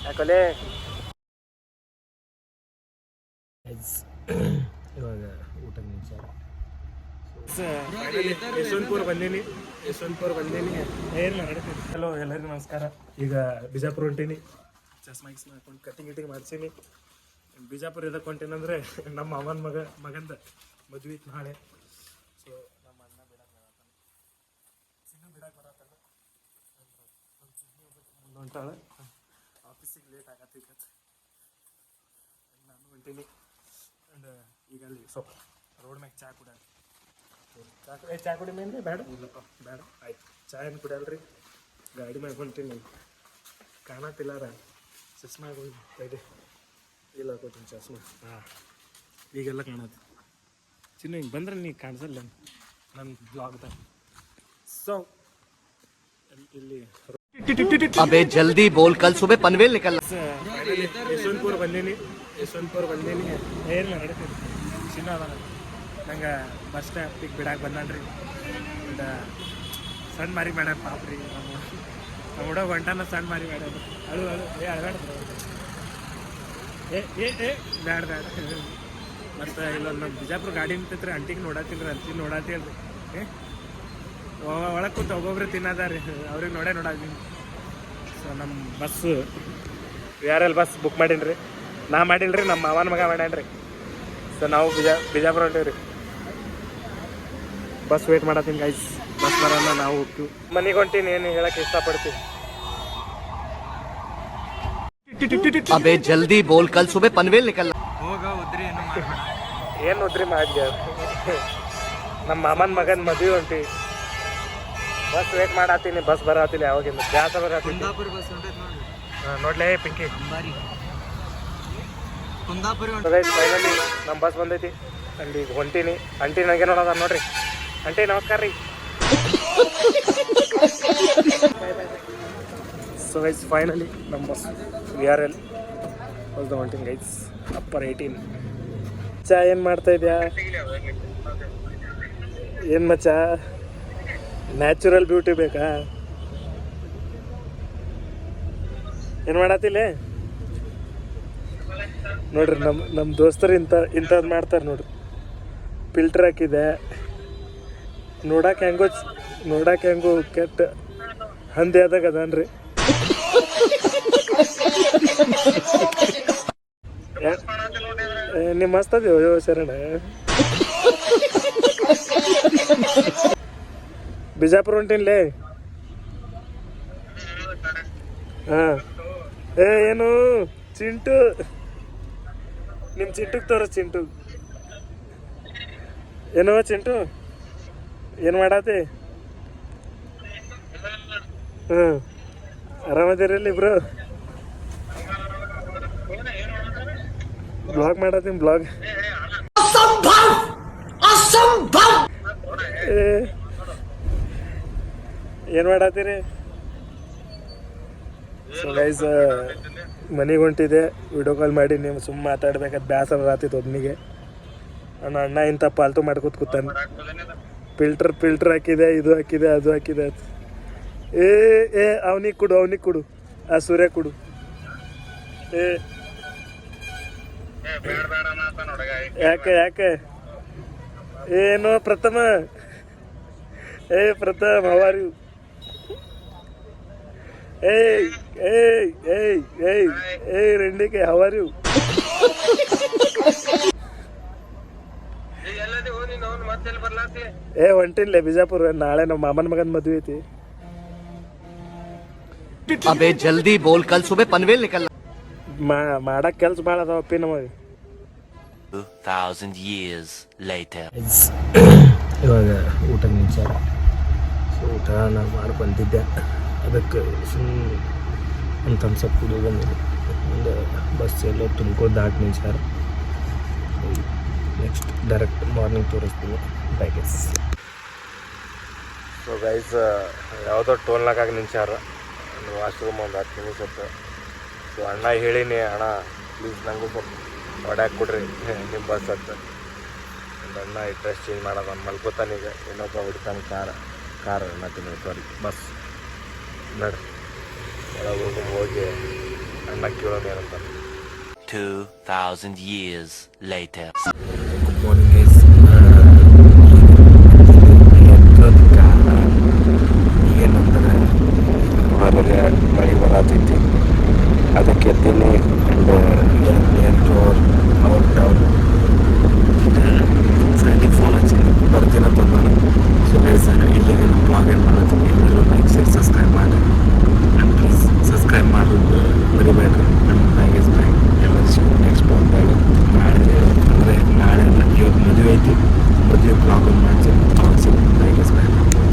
ಯಾಕೊಲೆ ಇವಾಗ ಊಟ ನಿಲ್ಸಾರ ಯಶವಂತಪುರ ಬಂದೀನಿ ಏನು ನಡೀತೀನಿ. ಹಲೋ ಎಲ್ಲರಿಗೂ ನಮಸ್ಕಾರ. ಈಗ ಬಿಜಾಪುರ ಹೊಂಟೀನಿ, ಚಸ್ಮಾ ಗಿಸ್ಮಾ ಹಾಕೊಂಡು ಕಟಿಂಗ್ ಮಾಡ್ಸೀನಿ. ಬಿಜಾಪುರ ಇದಕ್ಕೆ ಹೊಂಟೀನಂದ್ರೆ ನಮ್ಮ ಅವನ ಮಗಂದ ಮದ್ವೆ ಇತ್ತು ನಾಳೆ. ಸೊ ನಮ್ಮ ಅಣ್ಣ ಬಿಡಕ್ಕೆ ಬರತ್ತಾನ ಮುಂದೆ ಹೊಂಟಾಳೆ. ಆಫೀಸಿಗೆ ಲೇಟ್ ಆಗತ್ತೆ ನಾನು ಹೊಂಟೀನಿ. ಆ್ಯಂಡ್ ಈಗ ಅಲ್ಲಿ ಸ್ವಲ್ಪ ರೋಡ್ ಮ್ಯಾಗ ಚಾ ಕುಡಿಯೋದು. ಚಾ ಕುಡಿ ಮೇನ್ರಿ ಬೇಡ ಇಲ್ಲಪ್ಪ ಬೇಡ ಆಯ್ತು. ಚಾ ಏನು ಕುಡಿಯಲ್ರಿ, ಗಾಡಿ ಮ್ಯಾಗ ಹೊಂಟೀನಿ. ಕಾಣತ್ತಿಲ್ಲಾರ ಚಸ್ಮಾ ಇದೆ ಇಲ್ಲ ಕೊಟ್ಟಿನಿ ಚಸ್ಮಾ. ಹಾಂ ಈಗೆಲ್ಲ ಕಾಣತ್ತೆ. ಚಿನ್ನ ಹಿಂಗೆ ಬಂದ್ರೆ ನೀ ಕಾಣಿಸಲ್ಲ ನನ್ನ ಬ್ಲಾಗ್ದಾಗ. ಸೊ ಇಲ್ಲಿ अबे जल्दी बोल, कल सुबह पनवेल निकलना. ಯಶವಂತಪುರ ಬಂದೀನಿ ಏನು ನಡೀತೀನಿ. ಚಿನ್ನ ಅದ ನಂಗೆ ಬಸ್ ಸ್ಟಾಪಿಗೆ ಬಿಡಾಕೆ ಬಂದಾನ್ರಿ. ಒಂದು ಸಣ್ಣ ಮಾರಿ ಮಾಡ್ಯಾರ ಪಾಪ್ರಿ. ನಮ್ಮ ಹುಡುಗ ಹೊಂಟಾನ ಸಣ್ಣ ಮಾರಿ ಮಾಡ್ಯಾರ. ಅಳು ಅಳಬೇಡ ಬ್ಯಾಡ ಮತ್ತು ಇಲ್ಲೊಂದು ನಮ್ಮ ಬಿಜಾಪುರ ಗಾಡಿ ನಿಂತೈತ್ರಿ. ಅಂಟಿಗೆ ನೋಡತ್ತೀನಿ ನೋಡತ್ತೀಲ್ರಿ. ಒಳಗೆ ಕೂತು ಒಬ್ಬೊಬ್ರು ತಿನ್ನೋದಾರಿ, ಅವ್ರಿಗೆ ನೋಡಾತೀನಿ. ಸೊ ನಮ್ಮ ಬಸ್ಸು VRL ಬಸ್ ಬುಕ್ ಮಾಡೀನಿ. ನಾ ಮಾಡಿಲ್ರಿ, ನಮ್ಮ ಮಾವನ ಮಗ ಮಾಡ್ಯಾನ್ರಿ. ಸೊ ನಾವು ಬಿಜಾಪುರ ಹೊಂಟೀವಿ. ಬಸ್ ವೇಟ್ ಮಾಡತ್ತೀನಿ ಗೈಸ್. ಬಸ್ ಬರೋಣ, ನಾವು ಹೋಗ್ತೀವಿ. ಮನೆಗೆ ಹೊಂಟೀನಿ. ಏನು ಹೇಳಕ್ಕೆ ಇಷ್ಟಪಡ್ತೀವಿ. अबे जल्दी बोल, कल सुबह पनवेल निकलना. ಏನು ಉದ್ರಿ ಮಾಡಿದ್ಯ. ನಮ್ಮ ಮಾಮನ ಮಗನ ಮದುವೆ ಹೊಂಟಿ. ಬಸ್ ವೇಟ್ ಮಾಡತ್ತೀನಿ, ಬಸ್ ಬರತ್ತಿಲ್ಲ. ಯಾವಾಗಿಂದ ಜಾಸ್ತ ಬರತ್ತೀನಿ. ನೋಡ್ಲೇ ಪಿಂಕಿ ಫೈನಲಿ ನಮ್ಮ ಬಸ್ ಬಂದೈತಿ. ಅಲ್ಲಿ ಈಗ ಹೊಂಟೀನಿ. ಅಂಟಿ ನನಗೆ ನೋಡೋದ ನೋಡ್ರಿ. ಅಂಟಿ ನಮಸ್ಕಾರ ರೀ. ಸೊ ಗೈಸ್ ಫೈನಲಿ ನಮ್ಮ ಬಸ್ VRL ಹೊಲ್ದ ಹೊಂಟೀನಿ ಗೈಸ್. ಅಪ್ಪರ್ 18. ಚಾ ಏನು ಮಾಡ್ತಾ ಇದೆಯಾ? ಏನು ಮಚ್ಚ ನ್ಯಾಚುರಲ್ ಬ್ಯೂಟಿ ಬೇಕಾ? ಏನು ಮಾಡತ್ತಿಲ್ಲ ನೋಡ್ರಿ. ನಮ್ಮ ದೋಸ್ತರು ಇಂಥದ್ದು ಮಾಡ್ತಾರೆ ನೋಡ್ರಿ. ಫಿಲ್ಟರ್ ಹಾಕಿದೆ. ನೋಡಕ್ಕೆ ಹೆಂಗೋ ಕೆಟ್ಟ ಹಂದಿ ಆದಾಗ ಅದನ್ರಿ. ನಿಮ್ಮ ಮಸ್ತ್ ಅದೇವೋ ಶರಣ. ಬಿಜಾಪುರ ಹೊಂಟೀನ್ಲೇ. ಹಾಂ ಏನು ಚಿಂಟು, ನಿಮ್ಮ ಚಿಂಟುಗೆ ತೋರಿಸ್. ಚಿಂಟು ಏನೋ ಚಿಂಟು ಏನು ಮಾಡತ್ತೆ? ಹಾಂ ಆರಾಮದಿರಲ್ಲ ಇಬ್ರು? ಬ್ಲಾಗ್ ಮಾಡತ್ತೀನಿ ಬ್ಲಾಗ್. ಏನು ಮಾಡತ್ತೀರಿ? ಸೊ ಗೈಸ್ ಮನೆಗೆ ಹೊಂಟಿದೆ. ವಿಡಿಯೋ ಕಾಲ್ ಮಾಡಿ ನೀವು ಸುಮ್ಮ ಮಾತಾಡ್ಬೇಕಾದ್ ಬೇಸರ ಆತಿತ್ತು ಒಬ್ಬನಿಗೆ. ನನ್ನ ಅಣ್ಣ ಇಂಥ ಪಾಲ್ತು ಮಾಡ್ಕೊತ ಕೂತಾನೆ. ಫಿಲ್ಟರ್ ಹಾಕಿದೆ, ಇದು ಹಾಕಿದೆ, ಅದು ಹಾಕಿದೆ. ಅವನಿಗೆ ಕೊಡು ಆ ಸೂರ್ಯ ಕೊಡು. ಯಾಕೆ ಏನು ಪ್ರಥಮ ಹೌ ಆರ್ ಯು? ರೆಂಡಿಕೆ ಹೌ ಆರ್ ಯು? ಹೊಂಟಿಲ್ಲ ಬಿಜಾಪುರ. ನಾಳೆ ನಮ್ಮ ಮಾಮನ ಮಗನ ಮದುವೆ ಐತಿ. अबे जल्दी बोल, कल सुबह पनवेल निकलना. ಮಾಡಕ್ ಕೆಲ್ಸ ಭಾಳ ಅದಾವಪ್ಪಿ ನಮಗೆ. 2000 years later. ಇವಾಗ ಊಟ ನಿಲ್ಸಾರ. ಸೊ ಊಟ ನಾನು ಮಾಡಿ ಬಂದಿದ್ದೆ. ಅದಕ್ಕೆ ಒಂದು ಥಮ್ಸಪ್ ಕುಡಿದು ಬಂದಿದ್ದೆ. ಒಂದು ಬಸ್ ಎಲ್ಲೋ ತುಮಕೂರು ದಾಟಿ ನಿಲ್ಸಾರ. ನೆಕ್ಸ್ಟ್ ಡೈರೆಕ್ಟ್ ಮಾರ್ನಿಂಗ್ ತೋರಿಸ್ತೀನಿ ಬ್ಯಾಗೇಜ್. ಸೊ ಗೈಸ್ ಯಾವುದೋ ಟೋಲ್ನಾಗ ನಿಲ್ಸಾರ. ವಾಶ್ರೂಮ್ ಒಂದು 10 ನಿಮಿಷ ಇತ್ತು. ಸೊ ಅಣ್ಣ ಹೇಳೀನಿ, ಅಣ್ಣ ಪ್ಲೀಸ್ ನನಗೂ ಸ್ವಲ್ಪ ಹೊಡ್ಯಾಕೆ ಕೊಡ್ರಿ ನಿಮ್ಮ ಬಸ್ ಅಂತ. ಒಂದು ಅಣ್ಣ ಈ ಡ್ರೆಸ್ ಚೇಂಜ್ ಮಾಡೋದು ಮಲ್ಕೋತಾನೀಗ. ಇನ್ನೊಬ್ಬ ಹೊಡಿತಾನೆ ಕಾರ್ ಅನ್ನತ್ತೀನಿ. ಸಾರಿ ಬಸ್ ನಡ್ರಿ. ಒಳಗೆ ಹೋಗಿ ಅಣ್ಣ ಕೇಳೋದು ಏನಂತ. 2000 years later. Good morning guys. ಏನಂದ್ರೆ ಹೊರಗೆ ಮಳೆ ಬರತೈತಿ, ಅದಕ್ಕೆ ಎದ್ದೀನಿ. ಫ್ರೆಂಡಿಗೆ ಫೋನ್ ಹಚ್ಚಿ ಬರ್ತೀನಂತ ನಾನು. ಸೊ ಗೈಸ್ ಇಲ್ಲಿಗೆ ನಮ್ಮ ಬ್ಲಾಗ್ ಏನು ಮಾಡ್ತೀನಿ. ಎಲ್ಲರೂ ಲೈಕ್ ಶೇರ್ ಸಬ್ಸ್ಕ್ರೈಬ್ ಮಾಡಿ ಆ್ಯಂಡ್ ಪ್ಲೀಸ್ ಸಬ್ಸ್ಕ್ರೈಬ್ ಮಾಡೋದು ಮರಿಬೇಡ್ರಿ. ನಮ್ಮ ಬ್ಲಾಗ್ ಇಸ್ ಬ್ಲಾಗ್ ಎಲ್ಲರೂ ನೆಕ್ಸ್ಟ್ ಬ್ಲಾಗ್ದಾಗ ನಾಳೆ ಅಂದರೆ ನಾಳೆ ಅಲ್ಲ, ಇವತ್ತು ಮದುವೆ ಐತಿ, ಮದುವೆ ಬ್ಲಾಗ್ ಒಂದು ಮಾಡ್ತೀನಿ.